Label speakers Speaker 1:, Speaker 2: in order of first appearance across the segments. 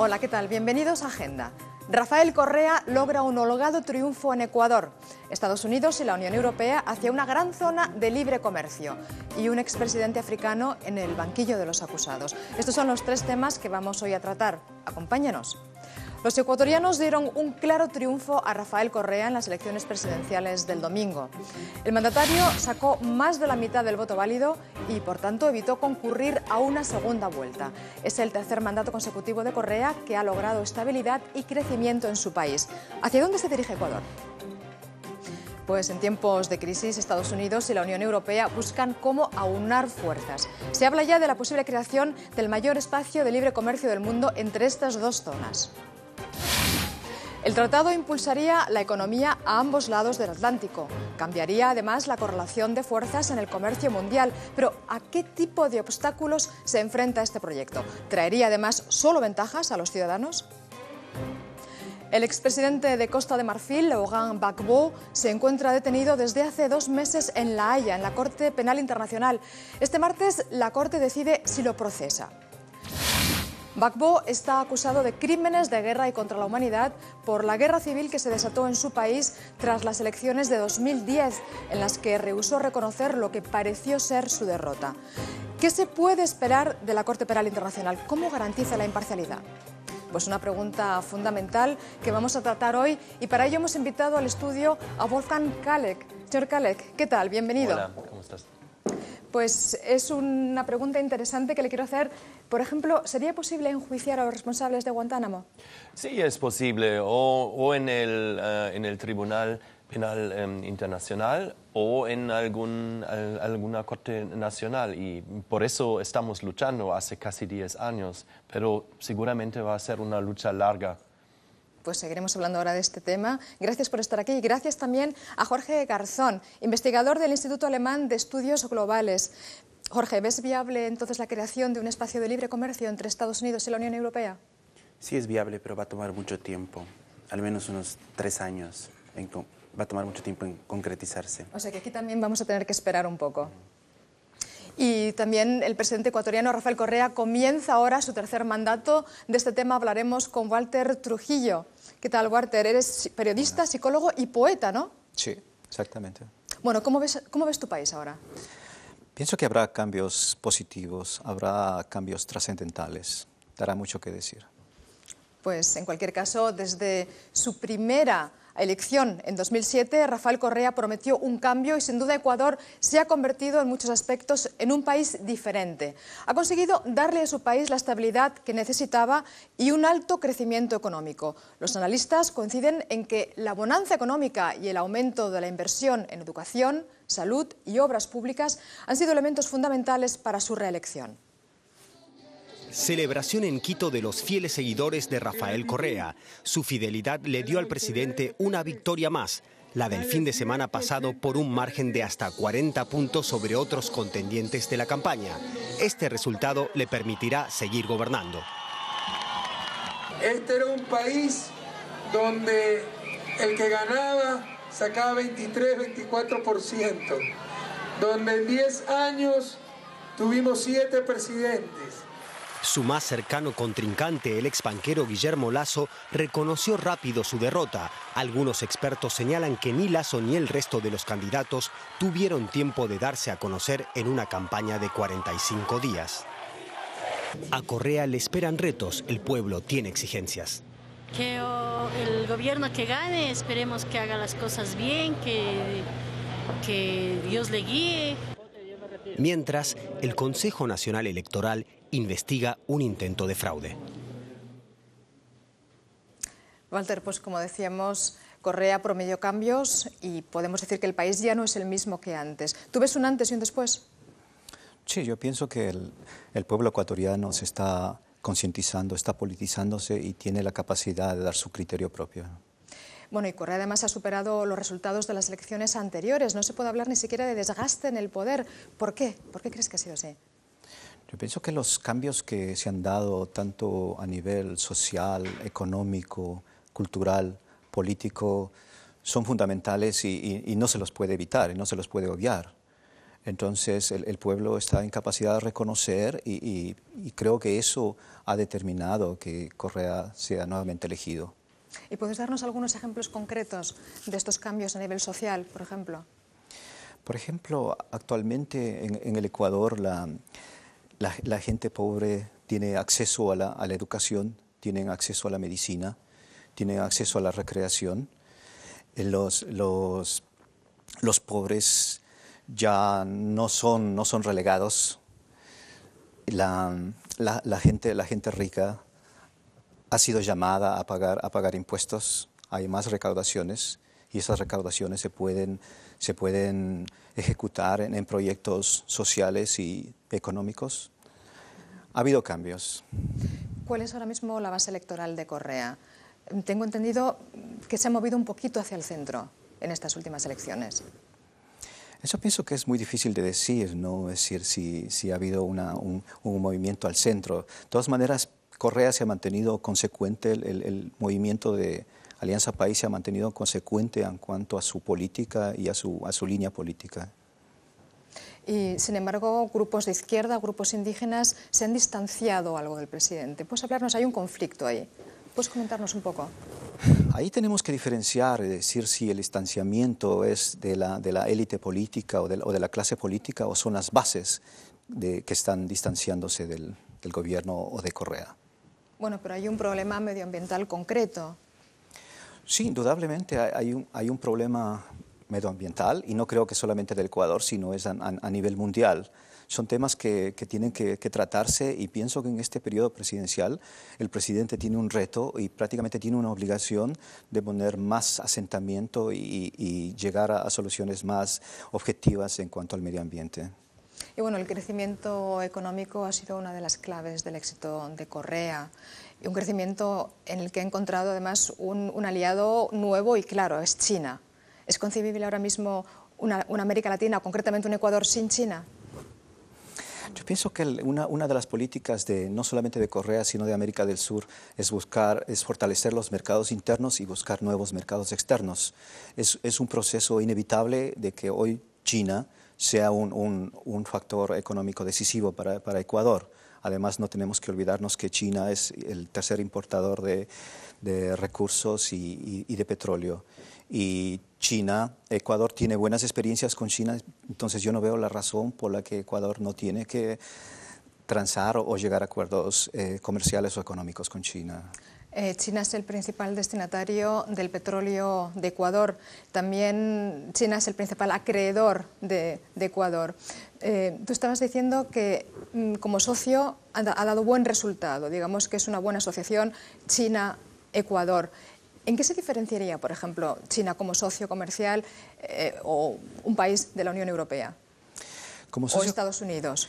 Speaker 1: Hola, ¿qué tal? Bienvenidos a Agenda. Rafael Correa logra un holgado triunfo en Ecuador. Estados Unidos y la Unión Europea hacia una gran zona de libre comercio y un expresidente africano en el banquillo de los acusados. Estos son los tres temas que vamos hoy a tratar. Acompáñenos. Los ecuatorianos dieron un claro triunfo a Rafael Correa en las elecciones presidenciales del domingo. El mandatario sacó más de la mitad del voto válido y, por tanto, evitó concurrir a una segunda vuelta. Es el tercer mandato consecutivo de Correa que ha logrado estabilidad y crecimiento en su país. ¿Hacia dónde se dirige Ecuador? Pues en tiempos de crisis, Estados Unidos y la Unión Europea buscan cómo aunar fuerzas. Se habla ya de la posible creación del mayor espacio de libre comercio del mundo entre estas dos zonas. El tratado impulsaría la economía a ambos lados del Atlántico. Cambiaría además la correlación de fuerzas en el comercio mundial. Pero ¿a qué tipo de obstáculos se enfrenta este proyecto? ¿Traería además solo ventajas a los ciudadanos? El expresidente de Costa de Marfil, Laurent Gbagbo, se encuentra detenido desde hace 2 meses en La Haya, en la Corte Penal Internacional. Este martes la Corte decide si lo procesa. Gbagbo está acusado de crímenes de guerra y contra la humanidad por la guerra civil que se desató en su país tras las elecciones de 2010, en las que rehusó reconocer lo que pareció ser su derrota. ¿Qué se puede esperar de la Corte Penal Internacional? ¿Cómo garantiza la imparcialidad? Pues una pregunta fundamental que vamos a tratar hoy, y para ello hemos invitado al estudio a Wolfgang Kaleck. Señor Kaleck, ¿qué tal? Bienvenido.
Speaker 2: Hola, ¿cómo estás?
Speaker 1: Pues es una pregunta interesante que le quiero hacer. Por ejemplo, ¿sería posible enjuiciar a los responsables de Guantánamo?
Speaker 2: Sí, es posible, o en el Tribunal Penal Internacional o en alguna corte nacional, y por eso estamos luchando hace casi 10 años, pero seguramente va a ser una lucha larga.
Speaker 1: Pues seguiremos hablando ahora de este tema. Gracias por estar aquí y gracias también a Jorge Garzón, investigador del Instituto Alemán de Estudios Globales. Jorge, ¿ves viable entonces la creación de un espacio de libre comercio entre Estados Unidos y la Unión Europea?
Speaker 3: Sí, es viable, pero va a tomar mucho tiempo, al menos unos 3 años. Va a tomar mucho tiempo en concretizarse.
Speaker 1: O sea que aquí también vamos a tener que esperar un poco. Y también el presidente ecuatoriano Rafael Correa comienza ahora su tercer mandato. De este tema hablaremos con Walter Trujillo. ¿Qué tal, Walter? Eres periodista, psicólogo y poeta, ¿no?
Speaker 4: Sí, exactamente.
Speaker 1: Bueno, ¿cómo ves tu país ahora?
Speaker 4: Pienso que habrá cambios positivos, habrá cambios trascendentales. Dará mucho que decir.
Speaker 1: Pues en cualquier caso, desde su primera elección en 2007, Rafael Correa prometió un cambio y sin duda Ecuador se ha convertido en muchos aspectos en un país diferente. Ha conseguido darle a su país la estabilidad que necesitaba y un alto crecimiento económico. Los analistas coinciden en que la bonanza económica y el aumento de la inversión en educación, salud y obras públicas han sido elementos fundamentales para su reelección.
Speaker 5: Celebración en Quito de los fieles seguidores de Rafael Correa. Su fidelidad le dio al presidente una victoria más, la del fin de semana pasado por un margen de hasta 40 puntos sobre otros contendientes de la campaña. Este resultado le permitirá seguir gobernando.
Speaker 6: Este era un país donde el que ganaba sacaba 23-24%, donde en 10 años tuvimos 7 presidentes.
Speaker 5: Su más cercano contrincante, el exbanquero Guillermo Lasso, reconoció rápido su derrota. Algunos expertos señalan que ni Lasso ni el resto de los candidatos tuvieron tiempo de darse a conocer en una campaña de 45 días. A Correa le esperan retos, el pueblo tiene exigencias.
Speaker 7: Que el gobierno que gane, esperemos que haga las cosas bien, que Dios le guíe.
Speaker 5: Mientras, el Consejo Nacional Electoral investiga un intento de fraude.
Speaker 1: Walter, pues como decíamos, Correa prometió cambios y podemos decir que el país ya no es el mismo que antes. ¿Tú ves un antes y un después?
Speaker 4: Sí, yo pienso que el pueblo ecuatoriano se está concientizando, está politizándose y tiene la capacidad de dar su criterio propio.
Speaker 1: Bueno, y Correa además ha superado los resultados de las elecciones anteriores. No se puede hablar ni siquiera de desgaste en el poder. ¿Por qué? ¿Por qué crees que ha sido así?
Speaker 4: Yo pienso que los cambios que se han dado tanto a nivel social, económico, cultural, político, son fundamentales y no se los puede evitar y no se los puede obviar. Entonces el pueblo está en capacidad de reconocer y creo que eso ha determinado que Correa sea nuevamente elegido.
Speaker 1: ¿Y puedes darnos algunos ejemplos concretos de estos cambios a nivel social, por ejemplo?
Speaker 4: Por ejemplo, actualmente en el Ecuador la gente pobre tiene acceso a la educación, tienen acceso a la medicina, tienen acceso a la recreación. Los pobres ya no son relegados. La gente rica ha sido llamada a pagar impuestos, hay más recaudaciones y esas recaudaciones se pueden ejecutar en proyectos sociales y económicos. Ha habido cambios.
Speaker 1: ¿Cuál es ahora mismo la base electoral de Correa? Tengo entendido que se ha movido un poquito hacia el centro en estas últimas elecciones.
Speaker 4: Eso pienso que es muy difícil de decir, ¿no? Es decir, si ha habido un movimiento al centro. De todas maneras, Correa se ha mantenido consecuente, el movimiento de Alianza País se ha mantenido consecuente en cuanto a su política y a su línea política.
Speaker 1: Y, sin embargo, grupos de izquierda, grupos indígenas, se han distanciado algo del presidente. ¿Puedes hablarnos? Hay un conflicto ahí. ¿Puedes comentarnos un poco?
Speaker 4: Ahí tenemos que diferenciar, es decir, si el distanciamiento es de la élite política o de la clase política o son las bases que están distanciándose del gobierno o de Correa.
Speaker 1: Bueno, pero hay un problema medioambiental concreto.
Speaker 4: Sí, indudablemente hay un problema medioambiental y no creo que solamente del Ecuador, sino es a nivel mundial. Son temas que tienen que tratarse y pienso que en este periodo presidencial el presidente tiene un reto y prácticamente tiene una obligación de poner más asentamiento y llegar a soluciones más objetivas en cuanto al medio ambiente.
Speaker 1: Y bueno, el crecimiento económico ha sido una de las claves del éxito de Correa. Y un crecimiento en el que ha encontrado además un aliado nuevo y claro, es China. ¿Es concebible ahora mismo una América Latina, concretamente un Ecuador, sin China?
Speaker 4: Yo pienso que una de las políticas no solamente de Correa, sino de América del Sur, es fortalecer los mercados internos y buscar nuevos mercados externos. Es un proceso inevitable de que hoy China sea un factor económico decisivo para Ecuador. Además, no tenemos que olvidarnos que China es el tercer importador de recursos y de petróleo. Y Ecuador tiene buenas experiencias con China, entonces yo no veo la razón por la que Ecuador no tiene que transar o llegar a acuerdos comerciales o económicos con China.
Speaker 1: China es el principal destinatario del petróleo de Ecuador. También China es el principal acreedor de Ecuador. Tú estabas diciendo que como socio ha dado buen resultado. Digamos que es una buena asociación China-Ecuador. ¿En qué se diferenciaría, por ejemplo, China como socio comercial o un país de la Unión Europea o Estados Unidos?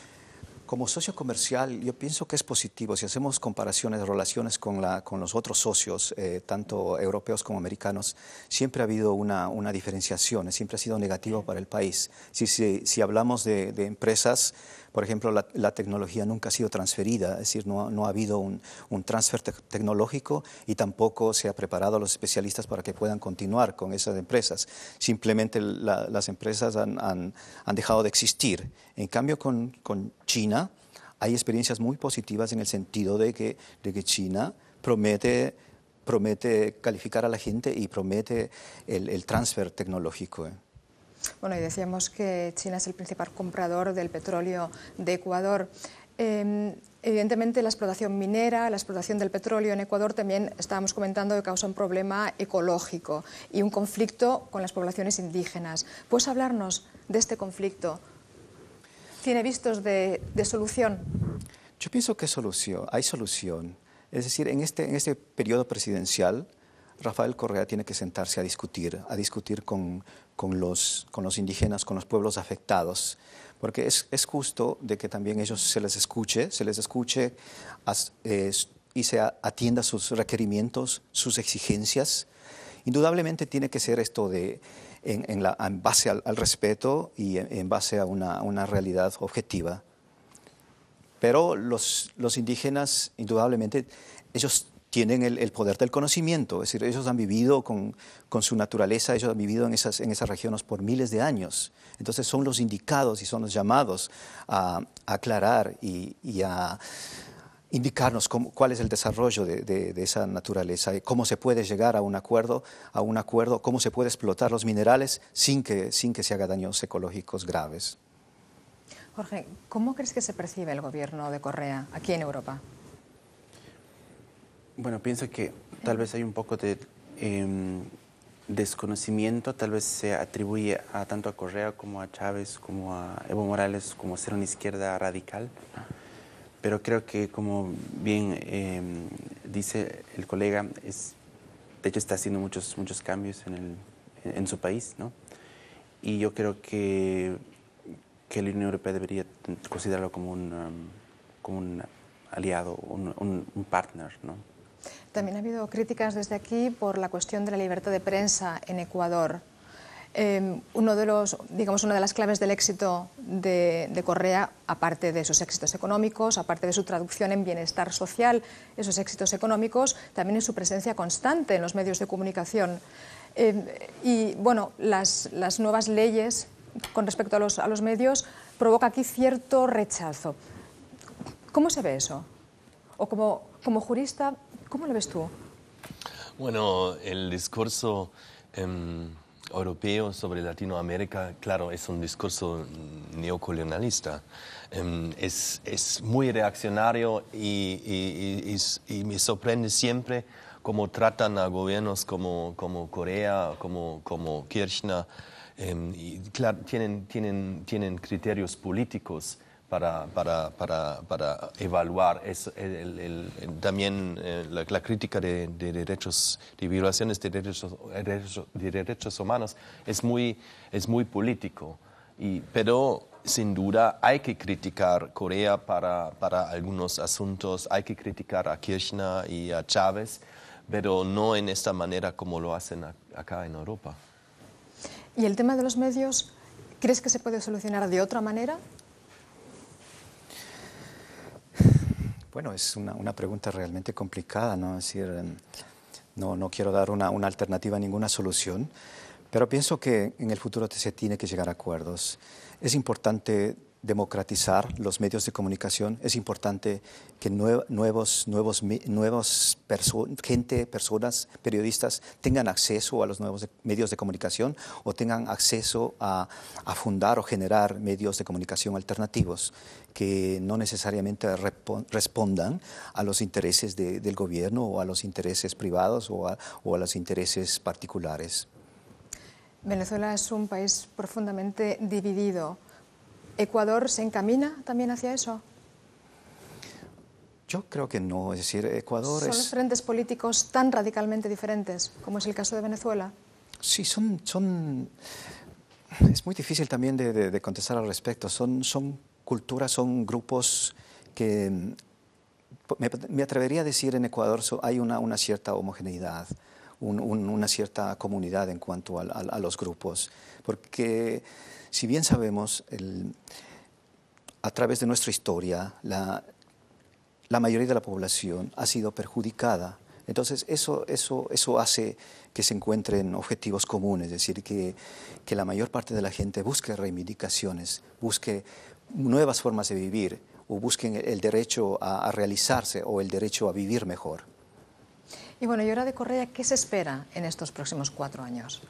Speaker 4: Como socio comercial, yo pienso que es positivo. Si hacemos comparaciones, relaciones con los otros socios, tanto europeos como americanos, siempre ha habido una diferenciación, siempre ha sido negativo para el país. Si hablamos de empresas, por ejemplo, la tecnología nunca ha sido transferida, es decir, no ha habido un transfer tecnológico y tampoco se ha preparado a los especialistas para que puedan continuar con esas empresas. Simplemente las empresas han dejado de existir. En cambio, con China hay experiencias muy positivas en el sentido de que China promete calificar a la gente y promete el transfer tecnológico.
Speaker 1: Bueno, y decíamos que China es el principal comprador del petróleo de Ecuador. Evidentemente la explotación minera, la explotación del petróleo en Ecuador también estábamos comentando que causa un problema ecológico y un conflicto con las poblaciones indígenas. ¿Puedes hablarnos de este conflicto? ¿Tiene vistos de solución?
Speaker 4: Yo pienso que hay solución. Es decir, en este periodo presidencial, Rafael Correa tiene que sentarse a discutir con los indígenas, con los pueblos afectados, porque es justo de que también ellos se les escuche y se atienda sus requerimientos, sus exigencias. Indudablemente tiene que ser esto en base al respeto y en base a una realidad objetiva. Pero los indígenas, indudablemente, ellos tienen el poder del conocimiento, es decir, ellos han vivido con su naturaleza, ellos han vivido en esas regiones por miles de años. Entonces son los indicados y son los llamados a aclarar y a indicarnos cuál es el desarrollo de esa naturaleza, cómo se puede llegar a un acuerdo, cómo se puede explotar los minerales sin que se haga daños ecológicos graves.
Speaker 1: Jorge, ¿cómo crees que se percibe el gobierno de Correa aquí en Europa?
Speaker 3: Bueno, pienso que tal vez hay un poco de desconocimiento, tal vez se atribuye tanto a Correa como a Chávez, como a Evo Morales, como ser una izquierda radical. Pero creo que, como bien dice el colega, de hecho está haciendo muchos cambios en su país, ¿no? Y yo creo que la Unión Europea debería considerarlo como un aliado, un partner, ¿no?
Speaker 1: También ha habido críticas desde aquí por la cuestión de la libertad de prensa en Ecuador. Una de las claves del éxito de Correa, aparte de sus éxitos económicos, aparte de su traducción en bienestar social, esos éxitos económicos, también es su presencia constante en los medios de comunicación. Y bueno, las nuevas leyes con respecto a los medios provoca aquí cierto rechazo. ¿Cómo se ve eso? O como jurista, ¿cómo lo ves tú?
Speaker 2: Bueno, el discurso europeo sobre Latinoamérica, claro, es un discurso neocolonialista. Es muy reaccionario y me sorprende siempre cómo tratan a gobiernos como Correa, como Kirchner. Y claro, tienen criterios políticos para evaluar también la crítica de derechos, de violaciones de derechos humanos es muy político. Pero sin duda hay que criticar Corea para algunos asuntos, hay que criticar a Kirchner y a Chávez, pero no en esta manera como lo hacen acá en Europa.
Speaker 1: ¿Y el tema de los medios, crees que se puede solucionar de otra manera?
Speaker 4: Bueno, es una pregunta realmente complicada, ¿no? Es decir, no quiero dar una alternativa a ninguna solución, pero pienso que en el futuro se tiene que llegar a acuerdos. Es importante democratizar los medios de comunicación, es importante que personas, periodistas, tengan acceso a los nuevos medios de comunicación o tengan acceso a fundar o generar medios de comunicación alternativos que no necesariamente respondan a los intereses del gobierno o a los intereses privados o a los intereses particulares.
Speaker 1: Venezuela es un país profundamente dividido. ¿Ecuador se encamina también hacia eso?
Speaker 4: Yo creo que no, es decir, Ecuador
Speaker 1: ¿Son los frentes políticos tan radicalmente diferentes como es el caso de Venezuela?
Speaker 4: Sí, es muy difícil también de contestar al respecto. Son culturas, son grupos que me atrevería a decir en Ecuador hay una cierta homogeneidad, una cierta comunidad en cuanto a los grupos, porque si bien sabemos, a través de nuestra historia, la mayoría de la población ha sido perjudicada. Entonces, eso hace que se encuentren objetivos comunes, es decir, que la mayor parte de la gente busque reivindicaciones, busque nuevas formas de vivir, o busquen el derecho a realizarse o el derecho a vivir mejor.
Speaker 1: Y bueno, y ahora de Correa, ¿qué se espera en estos próximos 4 años?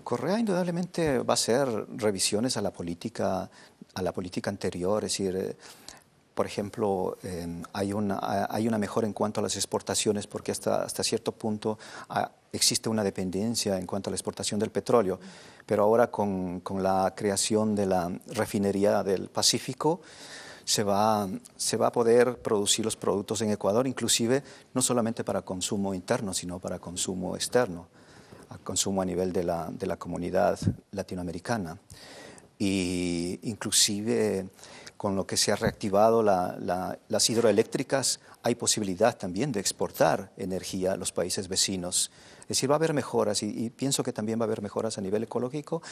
Speaker 4: Correa indudablemente va a hacer revisiones a la política anterior, es decir, por ejemplo, hay una mejora en cuanto a las exportaciones porque hasta cierto punto existe una dependencia en cuanto a la exportación del petróleo, pero ahora con la creación de la refinería del Pacífico se va a poder producir los productos en Ecuador, inclusive no solamente para consumo interno, sino para consumo externo, consumo a nivel de la comunidad latinoamericana. Y inclusive con lo que se ha reactivado las hidroeléctricas, hay posibilidad también de exportar energía a los países vecinos. Es decir, va a haber mejoras y pienso que también va a haber mejoras a nivel ecológico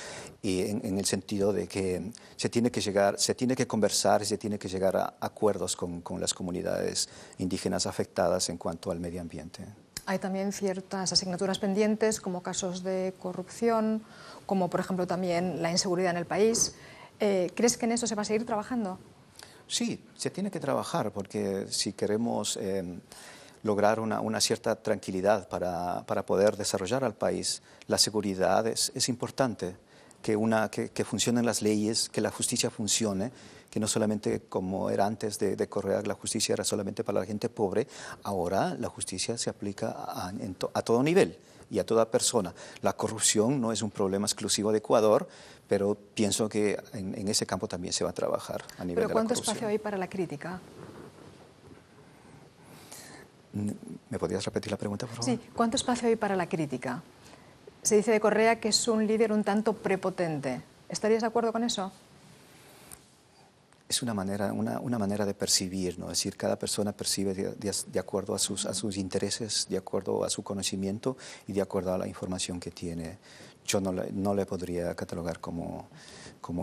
Speaker 4: y en el sentido de que se tiene que conversar, se tiene que llegar a acuerdos con las comunidades indígenas afectadas en cuanto al medio ambiente.
Speaker 1: Hay también ciertas asignaturas pendientes, como casos de corrupción, como por ejemplo también la inseguridad en el país. ¿Crees que en eso se va a seguir trabajando?
Speaker 4: Sí, se tiene que trabajar porque si queremos lograr una cierta tranquilidad para poder desarrollar al país, la seguridad es importante, que funcionen las leyes, que la justicia funcione, que no solamente como era antes de Correa, la justicia era solamente para la gente pobre, ahora la justicia se aplica a todo nivel y a toda persona. La corrupción no es un problema exclusivo de Ecuador, pero pienso que en ese campo también se va a trabajar a nivel de la corrupción.
Speaker 1: ¿Pero cuánto espacio hay para la crítica?
Speaker 4: ¿Me podrías repetir la pregunta, por favor?
Speaker 1: Sí, ¿cuánto espacio hay para la crítica? Se dice de Correa que es un líder un tanto prepotente. ¿Estarías de acuerdo con eso?
Speaker 4: Es una manera de percibir, ¿no? Es decir, cada persona percibe de acuerdo a sus intereses, de acuerdo a su conocimiento y de acuerdo a la información que tiene. Yo no le podría catalogar como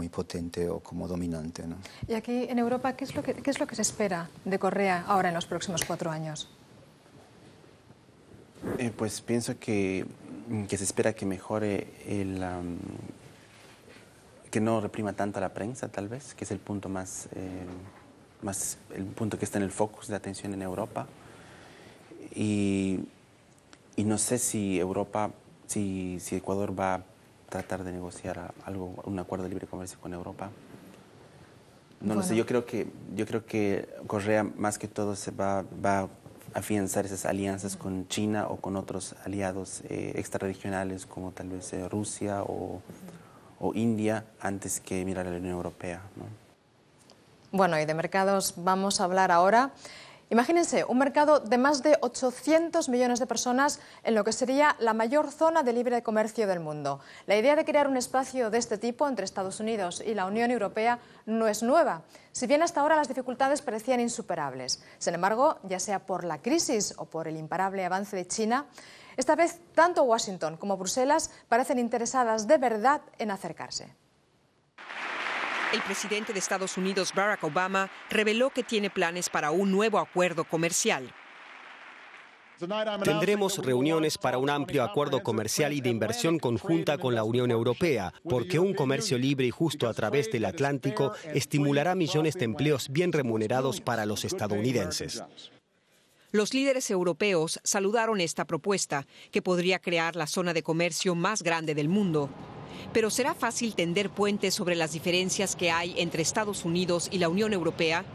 Speaker 4: impotente o como dominante, ¿no?
Speaker 1: Y aquí en Europa, ¿qué es lo que se espera de Correa ahora en los próximos 4 años?
Speaker 3: Pues pienso que se espera que mejore que no reprima tanto a la prensa, tal vez, que es el punto el punto que está en el focus de atención en Europa. Y no sé si Ecuador va a tratar de negociar un acuerdo de libre comercio con Europa. No lo sé, yo creo que Correa más que todo se va a afianzar esas alianzas con China o con otros aliados extrarregionales como tal vez Rusia o India antes que mirar a la Unión Europea, ¿no?
Speaker 1: Bueno, y de mercados vamos a hablar ahora. Imagínense, un mercado de más de 800 millones de personas en lo que sería la mayor zona de libre comercio del mundo. La idea de crear un espacio de este tipo entre Estados Unidos y la Unión Europea no es nueva, si bien hasta ahora las dificultades parecían insuperables. Sin embargo, ya sea por la crisis o por el imparable avance de China, esta vez tanto Washington como Bruselas parecen interesadas de verdad en acercarse.
Speaker 8: El presidente de Estados Unidos, Barack Obama, reveló que tiene planes para un nuevo acuerdo comercial.
Speaker 5: Tendremos reuniones para un amplio acuerdo comercial y de inversión conjunta con la Unión Europea, porque un comercio libre y justo a través del Atlántico estimulará millones de empleos bien remunerados para los estadounidenses.
Speaker 8: Los líderes europeos saludaron esta propuesta, que podría crear la zona de comercio más grande del mundo. Pero ¿será fácil tender puentes sobre las diferencias que hay entre Estados Unidos y la Unión Europea?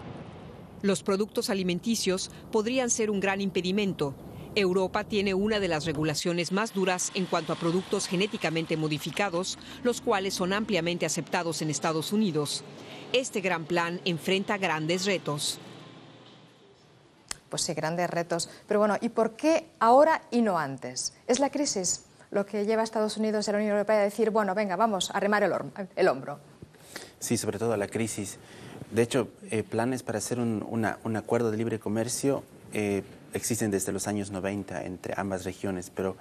Speaker 8: Los productos alimenticios podrían ser un gran impedimento. Europa tiene una de las regulaciones más duras en cuanto a productos genéticamente modificados, los cuales son ampliamente aceptados en Estados Unidos. Este gran plan enfrenta grandes retos.
Speaker 1: Pues sí, grandes retos. Pero bueno, ¿y por qué ahora y no antes? ¿Es la crisis lo que lleva a Estados Unidos y a la Unión Europea a decir, bueno, venga, vamos a remar el hombro?
Speaker 3: Sí, sobre todo la crisis. De hecho, planes para hacer un acuerdo de libre comercio existen desde los años 90 entre ambas regiones, pero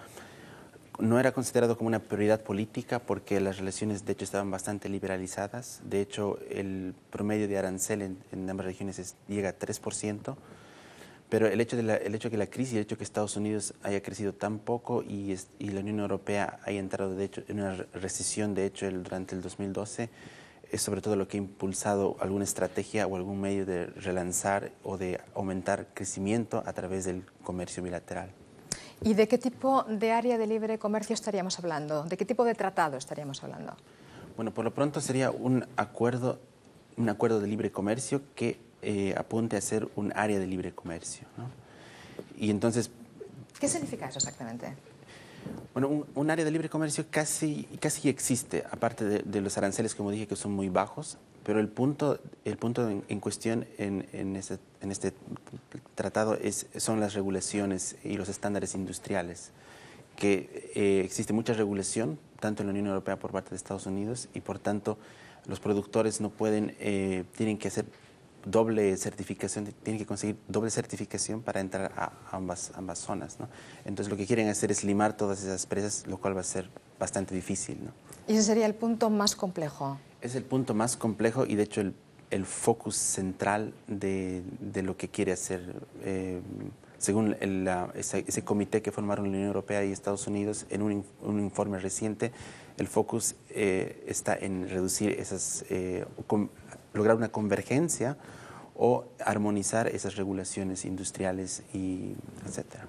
Speaker 3: no era considerado como una prioridad política porque las relaciones, de hecho, estaban bastante liberalizadas. De hecho, el promedio de arancel en ambas regiones llega a 3%. Pero el hecho que la crisis, el hecho que Estados Unidos haya crecido tan poco y la Unión Europea haya entrado, de hecho, en una recesión, de hecho, durante el 2012, es sobre todo lo que ha impulsado alguna estrategia o algún medio de relanzar o de aumentar crecimiento a través del comercio bilateral.
Speaker 1: ¿Y de qué tipo de área de libre comercio estaríamos hablando? ¿De qué tipo de tratado estaríamos hablando?
Speaker 3: Bueno, por lo pronto sería un acuerdo de libre comercio que apunte a ser un área de libre comercio, ¿no? Y entonces...
Speaker 1: ¿Qué significa eso exactamente?
Speaker 3: Bueno, un área de libre comercio casi existe, aparte de los aranceles, como dije, que son muy bajos, pero el punto en cuestión en este tratado son las regulaciones y los estándares industriales, que existe mucha regulación, tanto en la Unión Europea por parte de Estados Unidos, y por tanto los productores no pueden, tienen que hacer doble certificación, tienen que conseguir doble certificación para entrar a ambas zonas, ¿no? Entonces lo que quieren hacer es limar todas esas presas, lo cual va a ser bastante difícil, ¿no?
Speaker 1: ¿Y ese sería el punto más complejo? Es
Speaker 3: el punto más complejo y de hecho el focus central de lo que quiere hacer, según ese comité que formaron la Unión Europea y Estados Unidos en un informe reciente. El focus está en reducir esas, lograr una convergencia o armonizar esas regulaciones industriales, etcétera.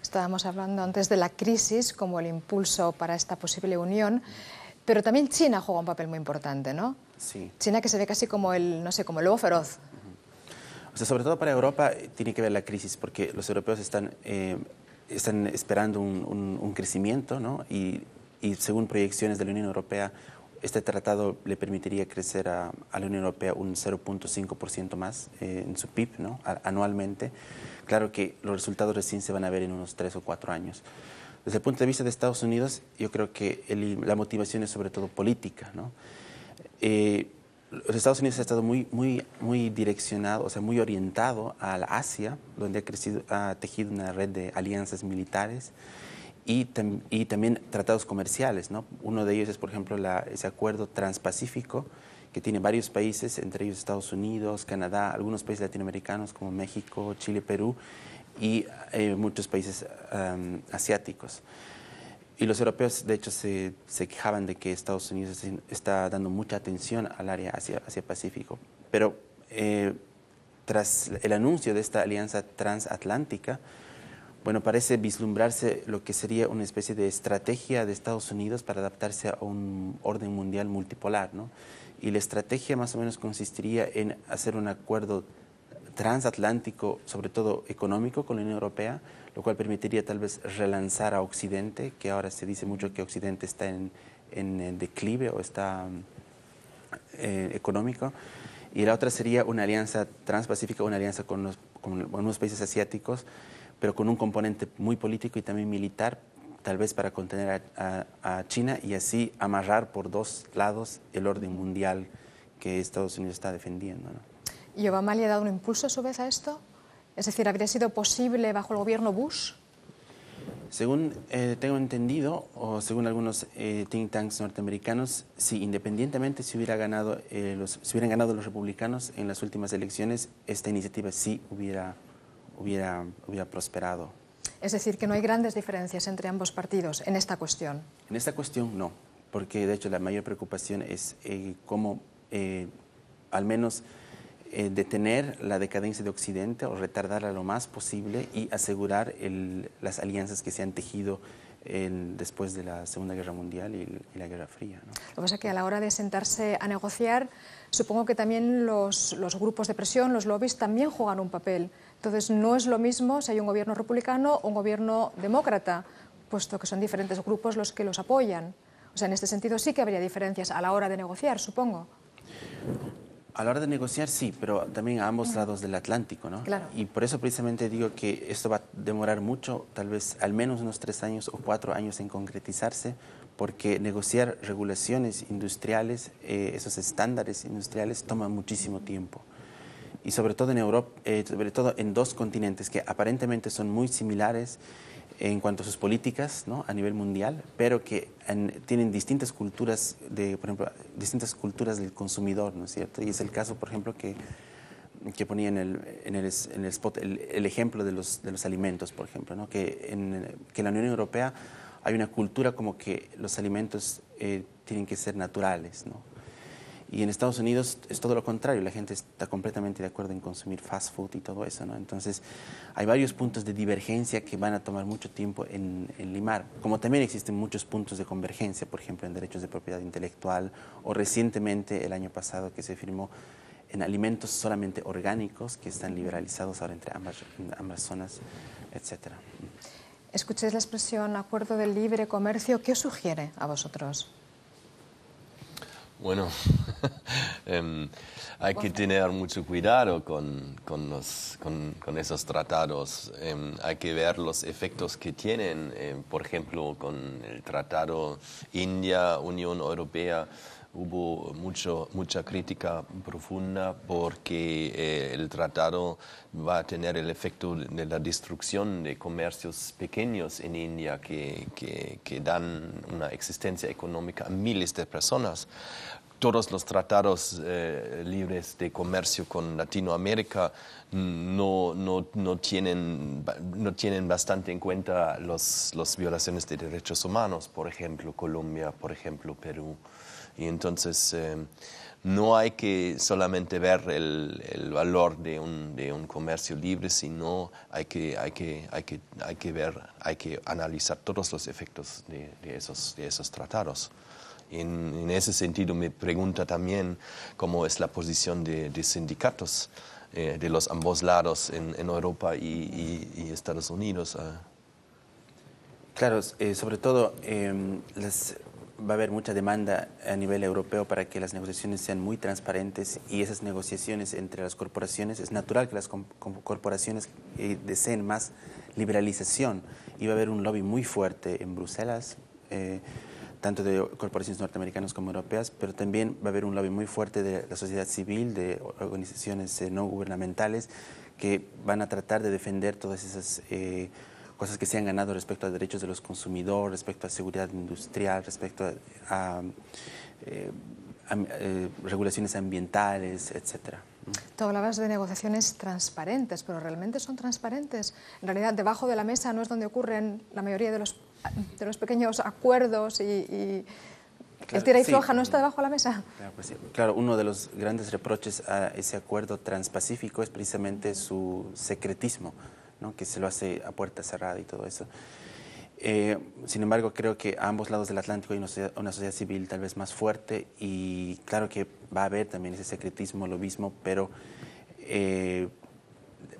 Speaker 1: Estábamos hablando antes de la crisis como el impulso para esta posible unión, pero también China juega un papel muy importante, ¿no?
Speaker 3: Sí.
Speaker 1: China, que se ve casi como el, no sé, como el lobo feroz.
Speaker 3: O sea, sobre todo para Europa tiene que ver la crisis, porque los europeos están esperando un crecimiento, ¿no? Y según proyecciones de la Unión Europea, este tratado le permitiría crecer a la Unión Europea un 0.5% más en su PIB, ¿no? Anualmente. Claro que los resultados recién se van a ver en unos 3 o 4 años. Desde el punto de vista de Estados Unidos, yo creo que la motivación es sobre todo política, ¿no? Los Estados Unidos ha estado muy direccionado, o sea, muy orientado a la Asia, donde ha tejido una red de alianzas militares y también tratados comerciales, ¿no? Uno de ellos es, por ejemplo, ese acuerdo transpacífico que tiene varios países, entre ellos Estados Unidos, Canadá, algunos países latinoamericanos como México, Chile, Perú y muchos países asiáticos. Y los europeos, de hecho, se quejaban de que Estados Unidos está dando mucha atención al área Asia-Pacífico. Pero tras el anuncio de esta alianza transatlántica, bueno, parece vislumbrarse lo que sería una especie de estrategia de Estados Unidos para adaptarse a un orden mundial multipolar, ¿no? Y la estrategia más o menos consistiría en hacer un acuerdo transatlántico, sobre todo económico, con la Unión Europea, lo cual permitiría tal vez relanzar a Occidente, que ahora se dice mucho que Occidente está en declive o está económico. Y la otra sería una alianza transpacífica, una alianza con unos países asiáticos, pero con un componente muy político y también militar, tal vez para contener a China y así amarrar por dos lados el orden mundial que Estados Unidos está defendiendo, ¿no?
Speaker 1: ¿Y Obama le ha dado un impulso a su vez a esto? Es decir, ¿habría sido posible bajo el gobierno Bush?
Speaker 3: Según tengo entendido, o según algunos think tanks norteamericanos, sí, independientemente si hubieran ganado los republicanos en las últimas elecciones, esta iniciativa sí hubiera prosperado.
Speaker 1: Es decir, que no hay grandes diferencias entre ambos partidos en esta cuestión.
Speaker 3: En esta cuestión no, porque de hecho la mayor preocupación es cómo al menos detener la decadencia de Occidente o retardarla lo más posible y asegurar las alianzas que se han tejido después de la Segunda Guerra Mundial y la Guerra Fría, ¿no?
Speaker 1: Lo que pasa es que a la hora de sentarse a negociar, supongo que también los grupos de presión, los lobbies, también juegan un papel. Entonces, no es lo mismo si hay un gobierno republicano o un gobierno demócrata, puesto que son diferentes grupos los que los apoyan. O sea, en este sentido sí que habría diferencias a la hora de negociar, supongo.
Speaker 3: A la hora de negociar sí, pero también a ambos lados del Atlántico, ¿no?
Speaker 1: Claro.
Speaker 3: Y por eso precisamente digo que esto va a demorar mucho, tal vez al menos unos 3 años o 4 años en concretizarse, porque negociar regulaciones industriales, esos estándares industriales, toma muchísimo tiempo. Y sobre todo en Europa, sobre todo en dos continentes que aparentemente son muy similares en cuanto a sus políticas, ¿no? A nivel mundial, pero que tienen distintas culturas, por ejemplo, distintas culturas del consumidor, ¿no es cierto? Y es el caso, por ejemplo, que ponía en el spot el ejemplo de los alimentos, por ejemplo, ¿no? Que en la Unión Europea hay una cultura como que los alimentos tienen que ser naturales, ¿no? Y en Estados Unidos es todo lo contrario, la gente está completamente de acuerdo en consumir fast food y todo eso, ¿no? Entonces hay varios puntos de divergencia que van a tomar mucho tiempo en limar, como también existen muchos puntos de convergencia, por ejemplo, en derechos de propiedad intelectual o recientemente el año pasado que se firmó en alimentos solamente orgánicos que están liberalizados ahora entre ambas zonas, etc.
Speaker 1: Escuchéis la expresión acuerdo de libre comercio, ¿qué os sugiere a vosotros?
Speaker 2: Bueno, hay que tener mucho cuidado con esos tratados. Hay que ver los efectos que tienen, por ejemplo, con el tratado India-Unión Europea. hubo mucha crítica profunda porque el tratado va a tener el efecto de la destrucción de comercios pequeños en India que dan una existencia económica a miles de personas. Todos los tratados libres de comercio con Latinoamérica no tienen bastante en cuenta las violaciones de derechos humanos, por ejemplo, Colombia, por ejemplo, Perú. Y entonces no hay que solamente ver el valor de un comercio libre, sino hay que analizar todos los efectos de esos tratados. En ese sentido me pregunta también cómo es la posición de sindicatos de los ambos lados en Europa y Estados Unidos.
Speaker 3: Claro, sobre todo va a haber mucha demanda a nivel europeo para que las negociaciones sean muy transparentes, y esas negociaciones entre las corporaciones, es natural que las corporaciones deseen más liberalización, y va a haber un lobby muy fuerte en Bruselas, tanto de corporaciones norteamericanas como europeas, pero también va a haber un lobby muy fuerte de la sociedad civil, de organizaciones no gubernamentales, que van a tratar de defender todas esas cosas que se han ganado respecto a derechos de los consumidores, respecto a seguridad industrial, respecto a regulaciones ambientales, etcétera.
Speaker 1: Tú hablabas de negociaciones transparentes, pero ¿realmente son transparentes? En realidad, debajo de la mesa no es donde ocurren la mayoría de los pequeños acuerdos y el tira y floja, ¿no está debajo de la mesa?
Speaker 3: Claro, pues sí. Claro, uno de los grandes reproches a ese acuerdo transpacífico es precisamente su secretismo, ¿no? Que se lo hace a puerta cerrada y todo eso. Sin embargo, creo que a ambos lados del Atlántico hay una sociedad civil tal vez más fuerte, y claro que va a haber también ese secretismo, lobismo, pero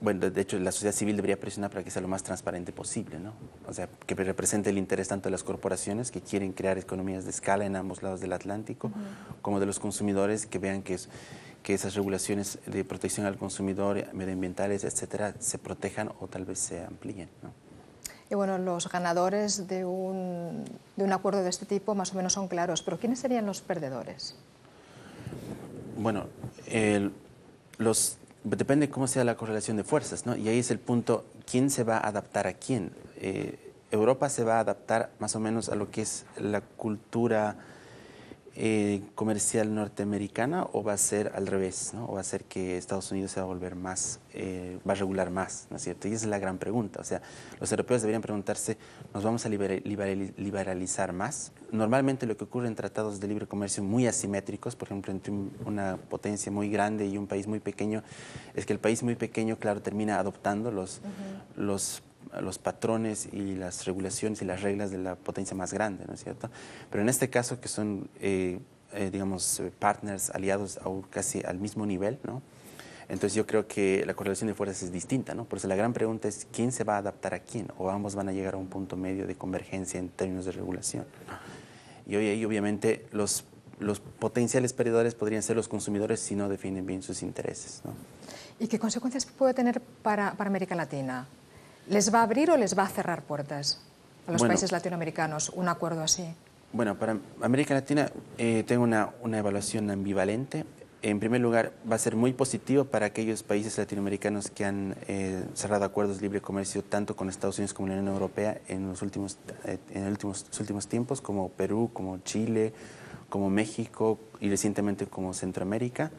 Speaker 3: bueno, de hecho la sociedad civil debería presionar para que sea lo más transparente posible, ¿no? O sea, que represente el interés tanto de las corporaciones que quieren crear economías de escala en ambos lados del Atlántico, como de los consumidores, que vean que esas regulaciones de protección al consumidor, medioambientales, etcétera, se protejan o tal vez se amplíen, ¿no?
Speaker 1: Y bueno, los ganadores de un acuerdo de este tipo más o menos son claros, pero ¿quiénes serían los perdedores?
Speaker 3: Bueno, depende cómo sea la correlación de fuerzas, ¿no? Y ahí es el punto, ¿quién se va a adaptar a quién? Europa se va a adaptar más o menos a lo que es la cultura comercial norteamericana, o va a ser al revés, ¿no? O va a ser que Estados Unidos se va a volver más, va a regular más, ¿no es cierto? Y esa es la gran pregunta. O sea, los europeos deberían preguntarse, ¿nos vamos a liberalizar más? Normalmente lo que ocurre en tratados de libre comercio muy asimétricos, por ejemplo, entre una potencia muy grande y un país muy pequeño, es que el país muy pequeño, claro, termina adoptando los patrones y las regulaciones y las reglas de la potencia más grande, ¿no es cierto? Pero en este caso, que son, digamos, partners, aliados casi al mismo nivel, ¿no? Entonces yo creo que la correlación de fuerzas es distinta, ¿no? Por eso la gran pregunta es quién se va a adaptar a quién, o ambos van a llegar a un punto medio de convergencia en términos de regulación. Y hoy ahí obviamente los potenciales perdedores podrían ser los consumidores si no definen bien sus intereses, ¿no?
Speaker 1: ¿Y qué consecuencias puede tener para América Latina? ¿Les va a abrir o les va a cerrar puertas a los países latinoamericanos un acuerdo así?
Speaker 3: Bueno, para América Latina tengo una evaluación ambivalente. En primer lugar, va a ser muy positivo para aquellos países latinoamericanos que han cerrado acuerdos de libre comercio tanto con Estados Unidos como la Unión Europea en los últimos tiempos, como Perú, como Chile, como México y recientemente como Centroamérica.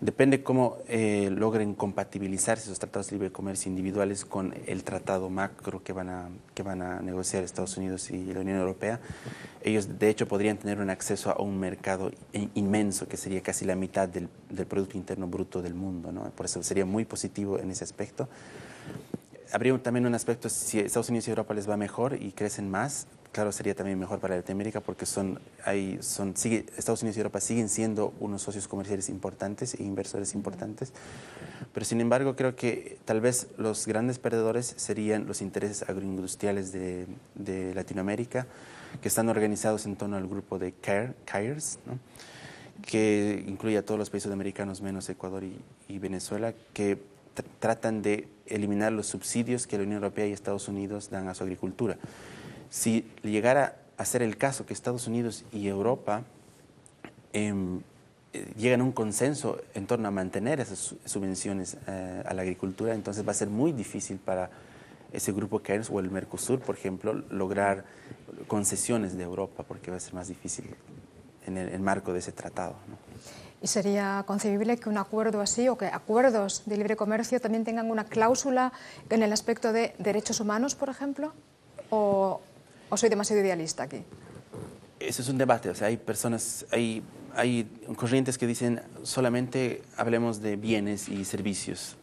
Speaker 3: Depende cómo logren compatibilizarse esos tratados de libre comercio individuales con el tratado macro que van a negociar Estados Unidos y la Unión Europea. Ellos, de hecho, podrían tener un acceso a un mercado inmenso, que sería casi la mitad del Producto Interno Bruto del mundo, ¿no? Por eso sería muy positivo en ese aspecto. Habría también un aspecto, si Estados Unidos y Europa les va mejor y crecen más, claro, sería también mejor para Latinoamérica, porque Estados Unidos y Europa siguen siendo unos socios comerciales importantes e inversores importantes. Pero sin embargo, creo que tal vez los grandes perdedores serían los intereses agroindustriales de Latinoamérica, que están organizados en torno al grupo de CAIRS, ¿no? Que incluye a todos los países sudamericanos menos Ecuador y Venezuela, que tratan de eliminar los subsidios que la Unión Europea y Estados Unidos dan a su agricultura. Si llegara a ser el caso que Estados Unidos y Europa llegan a un consenso en torno a mantener esas subvenciones a la agricultura, entonces va a ser muy difícil para ese grupo CARES o el Mercosur, por ejemplo, lograr concesiones de Europa, porque va a ser más difícil en el marco de ese tratado, ¿no?
Speaker 1: ¿Y sería concebible que un acuerdo así o que acuerdos de libre comercio también tengan una cláusula en el aspecto de derechos humanos, por ejemplo? ¿O soy demasiado idealista aquí?
Speaker 3: Eso es un debate, o sea, hay personas, hay corrientes que dicen solamente hablemos de bienes y servicios.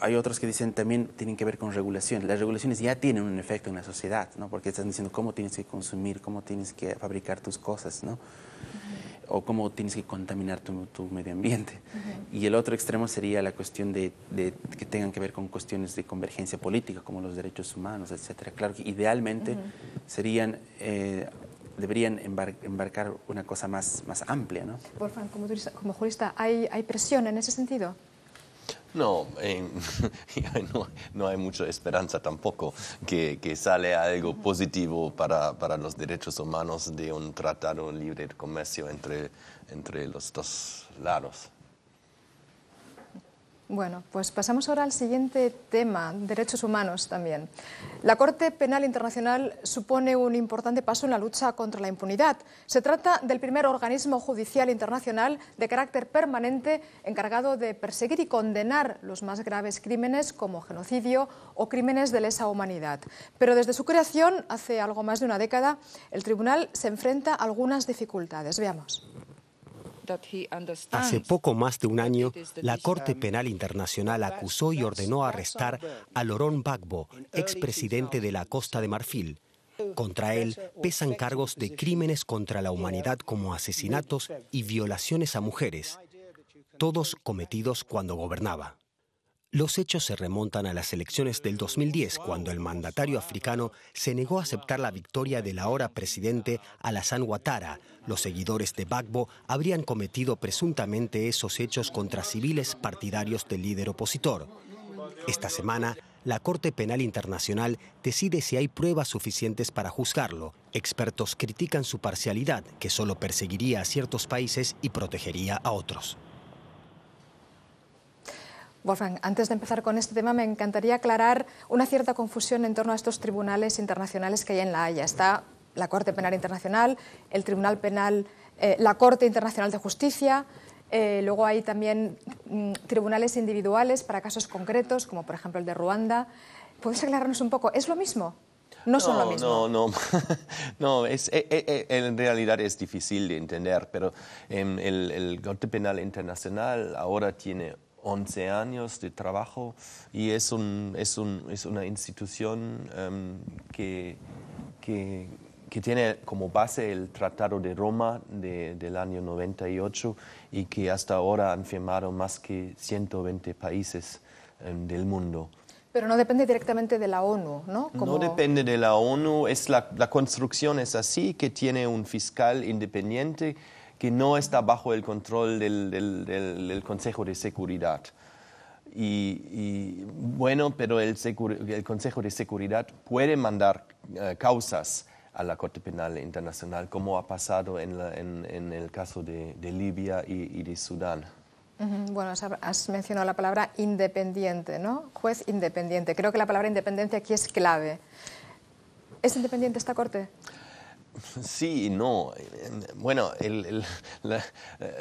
Speaker 3: Hay otros que dicen también tienen que ver con regulación. Las regulaciones ya tienen un efecto en la sociedad, ¿no? Porque están diciendo cómo tienes que consumir, cómo tienes que fabricar tus cosas, ¿no? O cómo tienes que contaminar tu medio ambiente. Y el otro extremo sería la cuestión de que tengan que ver con cuestiones de convergencia política, como los derechos humanos, etcétera. Claro que idealmente deberían embarcar una cosa más amplia, ¿no?
Speaker 1: Wolfgang, como jurista, ¿hay presión en ese sentido?
Speaker 2: No, no hay mucha esperanza tampoco que sale algo positivo para los derechos humanos de un tratado libre de comercio entre los dos lados.
Speaker 1: Bueno, pues pasamos ahora al siguiente tema, derechos humanos también. La Corte Penal Internacional supone un importante paso en la lucha contra la impunidad. Se trata del primer organismo judicial internacional de carácter permanente encargado de perseguir y condenar los más graves crímenes como genocidio o crímenes de lesa humanidad. Pero desde su creación, hace algo más de una década, el tribunal se enfrenta a algunas dificultades. Veamos.
Speaker 5: Hace poco más de un año, la Corte Penal Internacional acusó y ordenó arrestar a Laurent Gbagbo, expresidente de la Costa de Marfil. Contra él pesan cargos de crímenes contra la humanidad como asesinatos y violaciones a mujeres, todos cometidos cuando gobernaba. Los hechos se remontan a las elecciones del 2010, cuando el mandatario africano se negó a aceptar la victoria del ahora presidente Alassane Ouattara. Los seguidores de Gbagbo habrían cometido presuntamente esos hechos contra civiles partidarios del líder opositor. Esta semana, la Corte Penal Internacional decide si hay pruebas suficientes para juzgarlo. Expertos critican su parcialidad, que solo perseguiría a ciertos países y protegería a otros.
Speaker 1: Wolfgang, antes de empezar con este tema, me encantaría aclarar una cierta confusión en torno a estos tribunales internacionales que hay en La Haya. Está la Corte Penal Internacional, el Tribunal Penal, la Corte Internacional de Justicia, luego hay también tribunales individuales para casos concretos, como por ejemplo el de Ruanda. ¿Puedes aclararnos un poco? ¿Es lo mismo? No son lo mismo.
Speaker 2: No, en realidad es difícil de entender, pero el Corte Penal Internacional ahora tiene 11 años de trabajo y es una institución que tiene como base el Tratado de Roma del año 98 y que hasta ahora han firmado más que 120 países del mundo.
Speaker 1: Pero no depende directamente de la ONU, ¿no?
Speaker 2: No depende de la ONU, la construcción es así, que tiene un fiscal independiente que no está bajo el control del Consejo de Seguridad. Bueno, pero el Consejo de Seguridad puede mandar causas a la Corte Penal Internacional, como ha pasado en el caso de Libia y de Sudán.
Speaker 1: Bueno, has mencionado la palabra independiente, ¿no? Juez independiente. Creo que la palabra independiente aquí es clave. ¿Es independiente esta Corte?
Speaker 2: Sí y no. Bueno,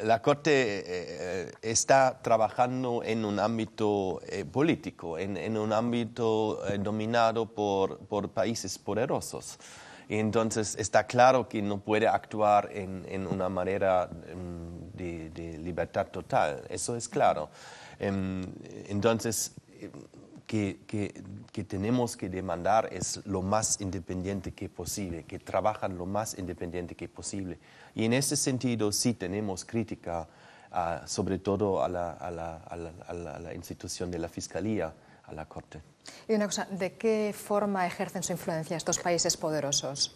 Speaker 2: la Corte está trabajando en un ámbito político, en un ámbito dominado por países poderosos. Y entonces está claro que no puede actuar en una manera de libertad total. Eso es claro. Entonces, que tenemos que demandar es lo más independiente que posible, que trabajan lo más independiente que posible. Y en ese sentido sí tenemos crítica, sobre todo a la institución de la Fiscalía, a la Corte.
Speaker 1: Y una cosa, ¿de qué forma ejercen su influencia estos países poderosos?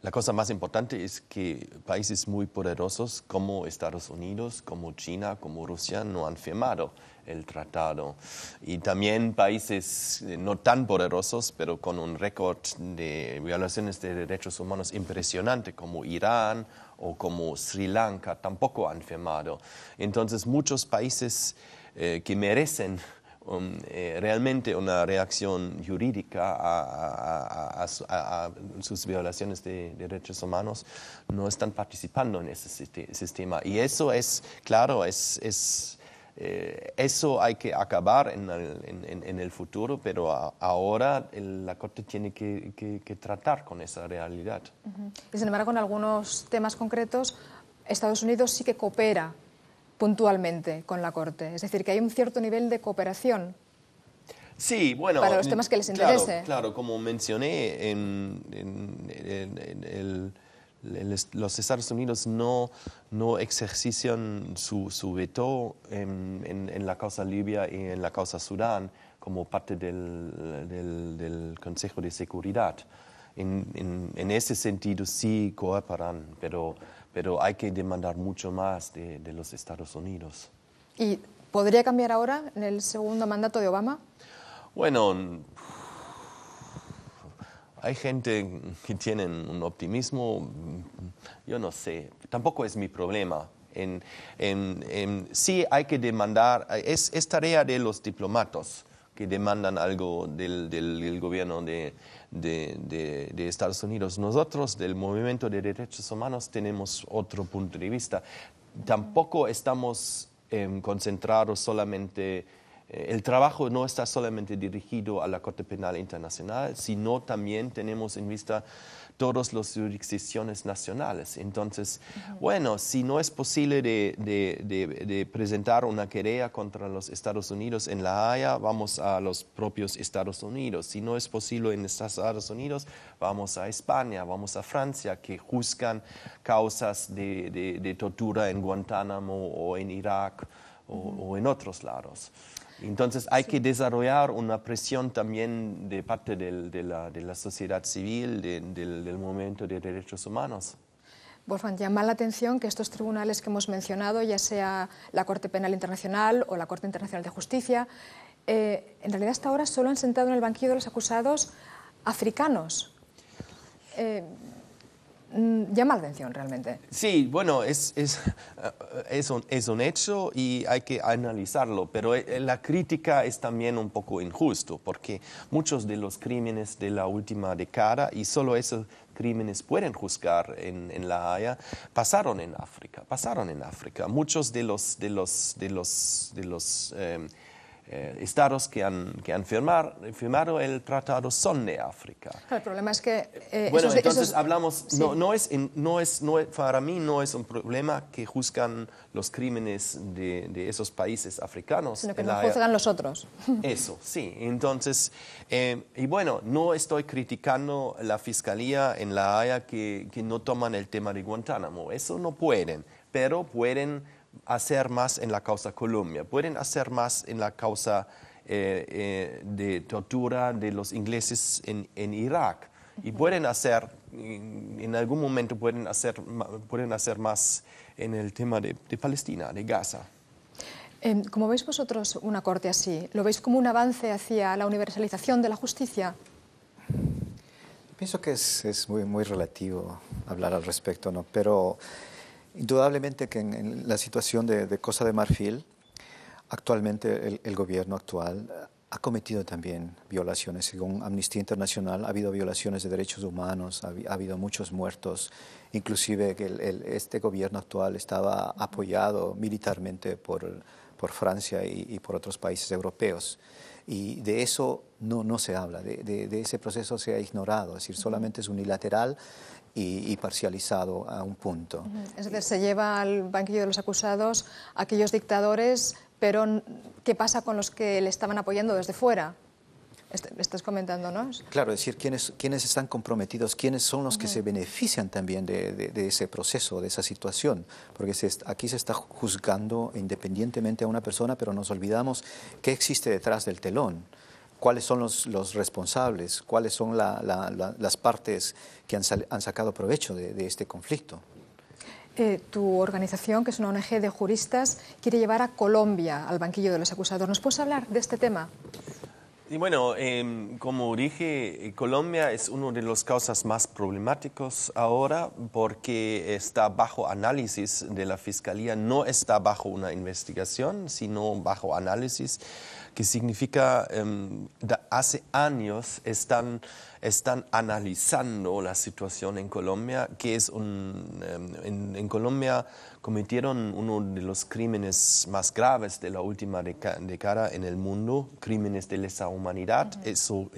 Speaker 2: La cosa más importante es que países muy poderosos como Estados Unidos, como China, como Rusia no han firmado el tratado. Y también países no tan poderosos, pero con un récord de violaciones de derechos humanos impresionante, como Irán o como Sri Lanka, tampoco han firmado. Entonces, muchos países que merecen realmente una reacción jurídica a sus violaciones de derechos humanos no están participando en ese sistema. Y eso es, claro, eso hay que acabar en el futuro, pero ahora la Corte tiene que tratar con esa realidad.
Speaker 1: Y sin embargo, en algunos temas concretos, Estados Unidos sí que coopera puntualmente con la Corte. Es decir, que hay un cierto nivel de cooperación.
Speaker 2: Sí, bueno,
Speaker 1: para los temas que les interese.
Speaker 2: Claro, como mencioné, los Estados Unidos no ejercician su veto en la causa Libia y en la causa Sudán como parte del Consejo de Seguridad. En ese sentido sí cooperan, pero hay que demandar mucho más de los Estados Unidos.
Speaker 1: ¿Y podría cambiar ahora en el segundo mandato de Obama?
Speaker 2: Bueno, hay gente que tiene un optimismo, yo no sé, tampoco es mi problema. Sí hay que demandar, es tarea de los diplomatas que demandan algo del gobierno de Estados Unidos. Nosotros, del Movimiento de Derechos Humanos, tenemos otro punto de vista. Tampoco estamos concentrados solamente, el trabajo no está solamente dirigido a la Corte Penal Internacional, sino también tenemos en vista todas las jurisdicciones nacionales. Entonces, bueno, si no es posible de presentar una querella contra los Estados Unidos en La Haya, vamos a los propios Estados Unidos. Si no es posible en Estados Unidos, vamos a España, vamos a Francia, que juzgan causas de tortura en Guantánamo o en Irak o en otros lados. Entonces hay que desarrollar una presión también de parte de la sociedad civil, del movimiento de derechos humanos.
Speaker 1: Wolfgang, llama la atención que estos tribunales que hemos mencionado, ya sea la Corte Penal Internacional o la Corte Internacional de Justicia, en realidad hasta ahora solo han sentado en el banquillo de los acusados africanos. Llama la atención realmente.
Speaker 2: Sí, bueno, es un hecho y hay que analizarlo, pero la crítica es también un poco injusto, porque muchos de los crímenes de la última década, y solo esos crímenes pueden juzgar en La Haya, pasaron en África. Muchos de los estados que han firmado el tratado son de África.
Speaker 1: El problema es que...
Speaker 2: bueno, entonces hablamos, sí. Para mí no es un problema que juzgan los crímenes de esos países africanos.
Speaker 1: Sino que no juzgan los otros.
Speaker 2: Eso, sí. Entonces, y bueno, no estoy criticando la Fiscalía en La Haya que no toman el tema de Guantánamo. Eso no pueden, pero pueden hacer más en la causa Colombia, pueden hacer más en la causa de tortura de los ingleses en Irak y pueden hacer, en algún momento pueden hacer más en el tema de Palestina, de Gaza.
Speaker 1: ¿Cómo veis vosotros una corte así? ¿Lo veis como un avance hacia la universalización de la justicia?
Speaker 4: Pienso que es muy relativo hablar al respecto, ¿no? Pero indudablemente que en la situación de Costa de Marfil, actualmente el gobierno actual ha cometido también violaciones. Según Amnistía Internacional, ha habido violaciones de derechos humanos, ha habido muchos muertos, inclusive que este gobierno actual estaba apoyado militarmente por Francia y por otros países europeos. Y de eso no se habla, de ese proceso se ha ignorado, es decir, solamente es unilateral y parcializado a un punto.
Speaker 1: Es decir, se lleva al banquillo de los acusados a aquellos dictadores, pero ¿qué pasa con los que le estaban apoyando desde fuera? Estás comentándonos.
Speaker 4: Claro, es decir, ¿quiénes están comprometidos? ¿Quiénes son los que se benefician también de ese proceso, de esa situación? Porque aquí se está juzgando independientemente a una persona, pero nos olvidamos qué existe detrás del telón. cuáles son los responsables, cuáles son las partes que han sacado provecho de este conflicto.
Speaker 1: Tu organización, que es una ONG de juristas, quiere llevar a Colombia al banquillo de los acusados. ¿Nos puedes hablar de este tema?
Speaker 2: Y bueno, como dije, Colombia es uno de los causas más problemáticos ahora porque está bajo análisis de la Fiscalía, no está bajo una investigación, sino bajo análisis, que significa hace años están analizando la situación en Colombia, que es en Colombia cometieron uno de los crímenes más graves de la última década en el mundo, crímenes de lesa humanidad, eso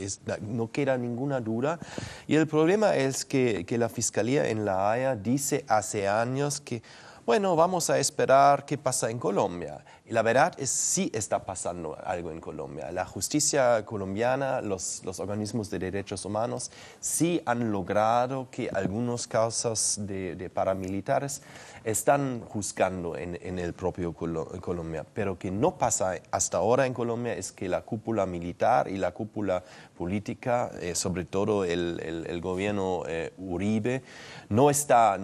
Speaker 2: no queda ninguna duda. Y el problema es que la Fiscalía en La Haya dice hace años que, bueno, vamos a esperar qué pasa en Colombia. Y la verdad es sí está pasando algo en Colombia. La justicia colombiana, los organismos de derechos humanos, sí han logrado que algunos casos de paramilitares están juzgando en el propio Colombia. Pero que no pasa hasta ahora en Colombia es que la cúpula militar y la cúpula política, sobre todo el gobierno Uribe, no están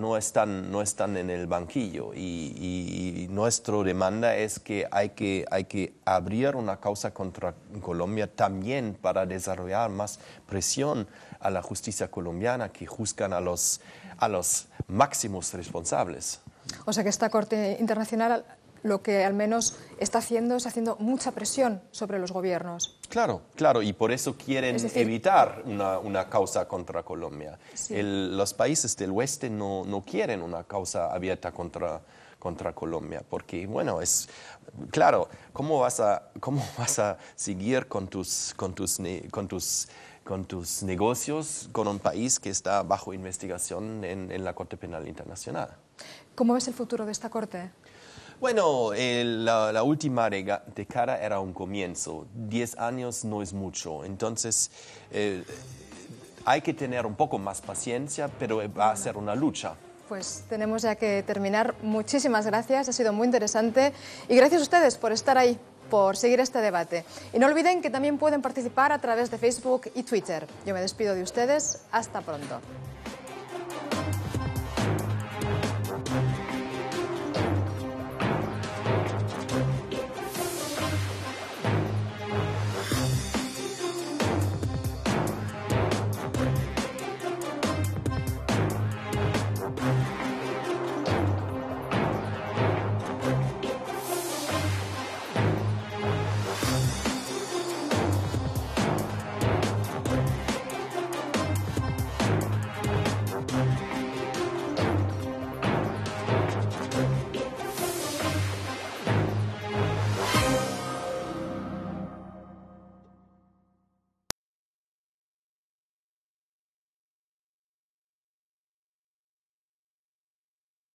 Speaker 2: en el banquillo. Y nuestra demanda es que hay que abrir una causa contra Colombia también para desarrollar más presión a la justicia colombiana, que juzgan a los máximos responsables.
Speaker 1: O sea que esta Corte Internacional lo que al menos está haciendo es haciendo mucha presión sobre los gobiernos.
Speaker 2: Claro, y por eso quieren evitar una causa contra Colombia.
Speaker 1: Sí.
Speaker 2: Los países del oeste no quieren una causa abierta contra Colombia, porque bueno, es claro, ¿cómo vas a seguir con tus negocios con un país que está bajo investigación en la Corte Penal Internacional?
Speaker 1: ¿Cómo ves el futuro de esta Corte?
Speaker 2: Bueno, la última década era un comienzo. 10 años no es mucho. Entonces, hay que tener un poco más paciencia, pero va a ser una lucha.
Speaker 1: Pues tenemos ya que terminar. Muchísimas gracias, ha sido muy interesante. Y gracias a ustedes por estar ahí, por seguir este debate. Y no olviden que también pueden participar a través de Facebook y Twitter. Yo me despido de ustedes. Hasta pronto.